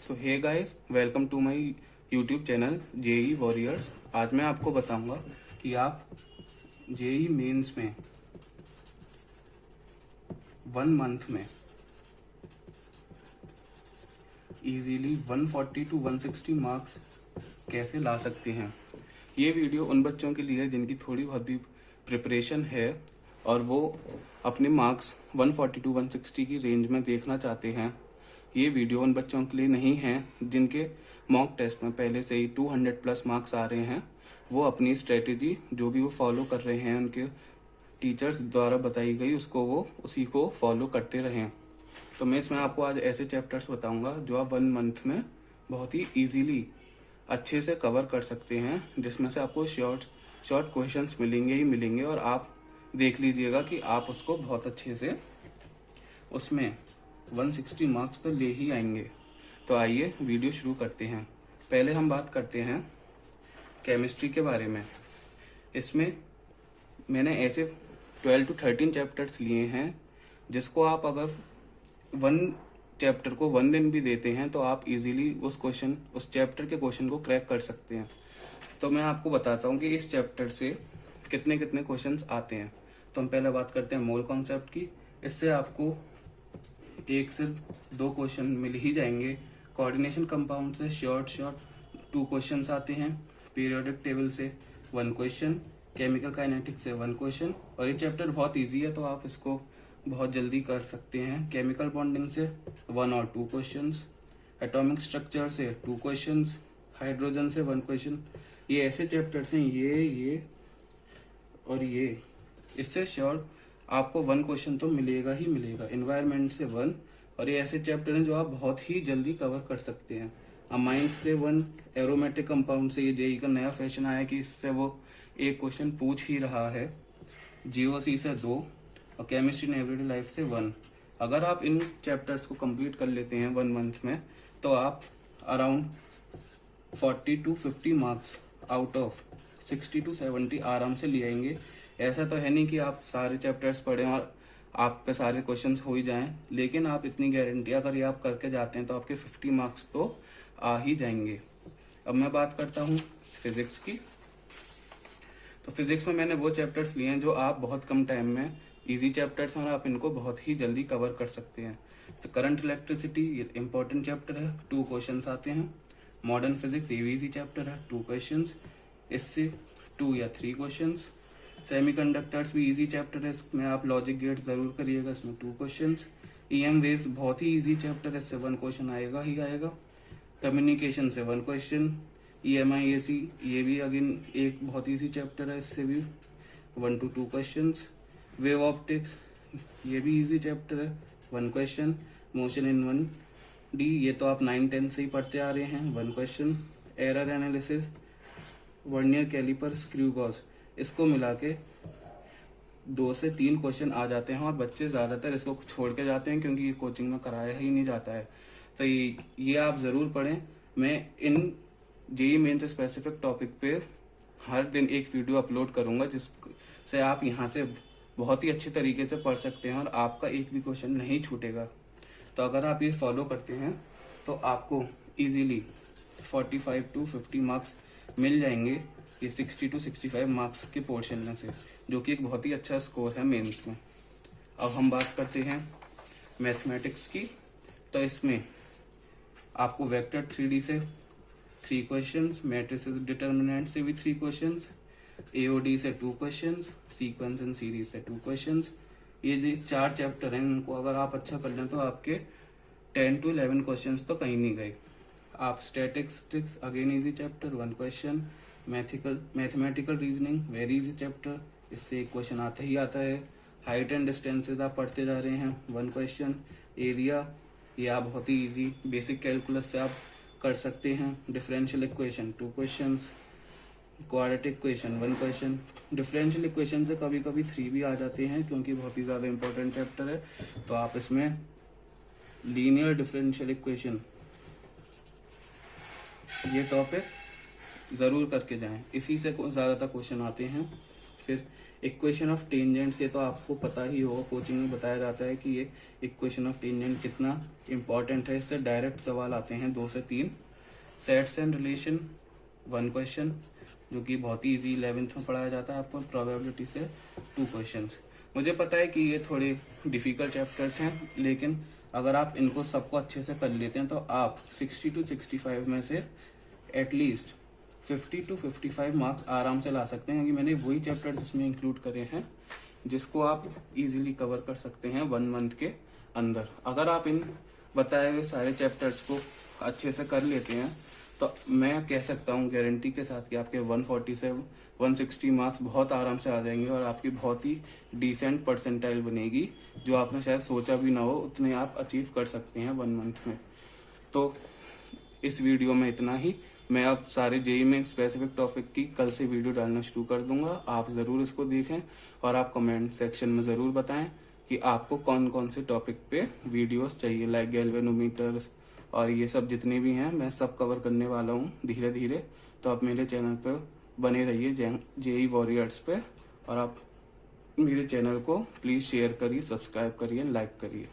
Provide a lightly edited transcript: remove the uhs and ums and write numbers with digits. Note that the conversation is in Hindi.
So hey guys, welcome to my YouTube channel JEE warriors. आज मैं आपको बताऊंगा कि आप जेई मेंस में 1 मंथ में इजीली 140 टू 160 मार्क्स कैसे ला सकते हैं। ये वीडियो उन बच्चों के लिए है जिनकी थोड़ी बहुत भी प्रिपरेशन है और वो अपने मार्क्स 140 टू 160 की रेंज में देखना चाहते हैं। ये वीडियो उन बच्चों के लिए नहीं है जिनके मॉक टेस्ट में पहले से ही 200 प्लस मार्क्स आ रहे हैं। वो अपनी स्ट्रेटेजी जो भी वो फॉलो कर रहे हैं उनके टीचर्स द्वारा बताई गई उसको वो उसी को फॉलो करते रहें। तो मैं इसमें आपको आज ऐसे चैप्टर्स बताऊंगा जो आप 1 मंथ में बहुत ही इजीली अच्छे से कवर कर सकते हैं, जिसमें से आपको शॉर्ट क्वेश्चंस मिलेंगे ही मिलेंगे और आप देख लीजिएगा कि आप उसको बहुत अच्छे से उसमें 160 मार्क्स तो ले ही आएंगे। तो आइए वीडियो शुरू करते हैं। पहले हम बात करते हैं केमिस्ट्री के बारे में। इसमें मैंने ऐसे 12 to 13 चैप्टर्स लिए हैं जिसको आप अगर 1 चैप्टर को 1 दिन भी देते हैं तो आप इजीली उस चैप्टर के क्वेश्चन को क्रैक कर सकते हैं। तो मैं आपको बताता हूँ कि इस चैप्टर से कितने कितने क्वेश्चंस आते हैं। तो हम पहले बात करते हैं मोल कॉन्सेप्ट की। इससे आपको 1 से 2 क्वेश्चन मिल ही जाएंगे। कोऑर्डिनेशन कंपाउंड से शॉर्ट 2 क्वेश्चंस आते हैं। पीरियोडिक टेबल से 1 क्वेश्चन, केमिकल काइनेटिक्स से 1 क्वेश्चन। और ये चैप्टर बहुत इजी है तो आप इसको बहुत जल्दी कर सकते हैं। केमिकल बॉन्डिंग से 1 और 2 क्वेश्चंस, एटॉमिक स्ट्रक्चर से 2 क्वेश्चंस, हाइड्रोजन से 1 क्वेश्चन। ये ऐसे चैप्टर्स हैं ये और ये, इससे श्योर आपको 1 क्वेश्चन तो मिलेगा ही मिलेगा। एनवायरनमेंट से 1, और ये ऐसे चैप्टर हैं जो आप बहुत ही जल्दी कवर कर सकते हैं। अमाइंस से 1, एरोमेटिक कंपाउंड से ये जेई का नया फैशन आया कि इससे वो 1 क्वेश्चन पूछ ही रहा है। जीओसी से 2 और केमिस्ट्री इन एवरीडे लाइफ से 1। अगर आप इन चैप्टर्स को कंप्लीट कर लेते हैं 1 मंथ में तो आप around 40 to 50 marks out of 60 to 70 आराम से ले आएंगे। ऐसा तो है नहीं कि आप सारे चैप्टर्स पढ़ें और आप पे सारे क्वेश्चंस हो ही जाएं, लेकिन आप इतनी गारंटी अगर ये आप करके जाते हैं तो आपके 50 मार्क्स तो आ ही जाएंगे। अब मैं बात करता हूँ फिजिक्स की। तो फिजिक्स में मैंने वो चैप्टर्स लिए हैं जो आप बहुत कम टाइम में, इजी चैप्टर्स हैं और आप इनको बहुत ही जल्दी कवर कर सकते हैं। तो करंट इलेक्ट्रिसिटी ये इंपॉर्टेंट चैप्टर है, 2 क्वेश्चंस आते हैं। मॉडर्न फिजिक्स ये भी इजी चैप्टर है, 2 क्वेश्चंस, इससे 2 या 3 क्वेश्चंस। सेमीकंडक्टर्स भी इजी चैप्टर है, इसमें आप लॉजिक गेट जरूर करिएगा, इसमें 2 क्वेश्चंस। ईएम वेव्स बहुत ही इजी चैप्टर है, इससे 1 क्वेश्चन आएगा ही आएगा। कम्युनिकेशन से 1 क्वेश्चन। EMIAC ये भी अगेन एक बहुत इजी चैप्टर है, इससे भी 1 to 2 क्वेश्चंस। वेव ऑप्टिक्स ये भी इजी चैप्टर है, 1 क्वेश्चन। मोशन इन 1D ये तो आप 9-10 से ही पढ़ते आ रहे हैं, 1 question. Error analysis, vernier caliper, screw gauge, इसको मिला के 2 से 3 क्वेश्चन आ जाते हैं और बच्चे ज्यादातर इसको छोड़ के जाते हैं क्योंकि ये कोचिंग में कराया ही नहीं जाता है। तो ये आप जरूर पढ़ें। मैं इन जेई मेंस स्पेसिफिक टॉपिक पे हर दिन एक वीडियो अपलोड करूंगा जिससे आप यहाँ से बहुत ही अच्छे तरीके से पढ़ सकते हैं और आपका एक भी क्वेश्चन नहीं छूटेगा। तो अगर आप ये फॉलो करते हैं तो आपको इजीली 45 टू 50 मार्क्स मिल जाएंगे ये 60 टू 65 मार्क्स के पोर्शन में से, जो कि एक बहुत ही अच्छा स्कोर है मेंस में। अब हम बात करते हैं मैथमेटिक्स की। तो इसमें आपको वेक्टर 3D से 3 क्वेश्चंस, मैट्रिसेस डिटर्मिनेंट से भी 3 क्वेश्चंस, AOD से 2 क्वेश्चंस, सीक्वेंस एंड सीरीज से 2 क्वेश्चंस। ये जो 4 चैप्टर हैं उनको अगर आप अच्छा कर लें तो आपके 10 to 11 क्वेश्चंस तो कहीं नहीं गए। आप statistics again easy chapter, 1 question. Mathematical reasoning very easy chapter, इससे 1 क्वेश्चन आता ही आता है। हाइट एंड डिस्टेंसेज आप पढ़ते जा रहे हैं, 1 क्वेश्चन। एरिया ये आप बहुत ही इजी बेसिक कैलकुलस से आप कर सकते हैं। Differential equation 2 questions, quadratic equation 1 question. Differential equation से कभी कभी 3 भी आ जाते हैं क्योंकि बहुत ही ज्यादा इंपॉर्टेंट चैप्टर है। तो आप इसमें लीनियर डिफरेंशियल इक्वेशन ये टॉपिक जरूर करके जाएं, इसी से ज्यादातर क्वेश्चन आते हैं। फिर इक्वेशन ऑफ टेंजेंट, ये तो आपको पता ही होगा, कोचिंग में बताया जाता है कि ये इक्वेशन ऑफ टेंजेंट कितना इंपॉर्टेंट है। इससे डायरेक्ट सवाल आते हैं 2 से 3। सेट्स एंड रिलेशन 1 क्वेश्चन, जो कि बहुत ही इजी 11th में पढ़ाया जाता है आपको। प्रोबेबिलिटी से 2 क्वेश्चंस। मुझे पता है कि ये थोड़े डिफिकल्ट चैप्टर्स हैं, लेकिन अगर आप इनको सबको अच्छे से कर लेते हैं तो आप 60 to 65 में से एटलीस्ट 50 to 55 मार्क्स आराम से ला सकते हैं, क्योंकि मैंने वही चैप्टर्स इसमें इंक्लूड करे हैं जिसको आप इजीली कवर कर सकते हैं 1 मंथ के अंदर। अगर आप इन बताए हुए सारे चैप्टर्स को अच्छे से कर लेते हैं तो मैं कह सकता हूँ गारंटी के साथ कि आपके 140 से 160 मार्क्स बहुत आराम से आ जाएंगे और आपकी बहुत ही डिसेंट परसेंटाइल बनेगी, जो आपने शायद सोचा भी ना हो, उतने आप अचीव कर सकते हैं 1 मंथ में। तो इस वीडियो में इतना ही। मैं अब सारे जेई में स्पेसिफिक टॉपिक की कल से वीडियो डालना शुरू कर दूंगा। आप ज़रूर इसको देखें और आप कमेंट सेक्शन में ज़रूर बताएं कि आपको कौन कौन से टॉपिक पे वीडियोस चाहिए, लाइक गैल्वेनोमीटर्स और ये सब जितने भी हैं, मैं सब कवर करने वाला हूँ धीरे धीरे। तो आप मेरे चैनल पर बने रहिए जेई वॉरियर्स पे, और आप मेरे चैनल को प्लीज़ शेयर करिए, सब्सक्राइब करिए, लाइक करिए।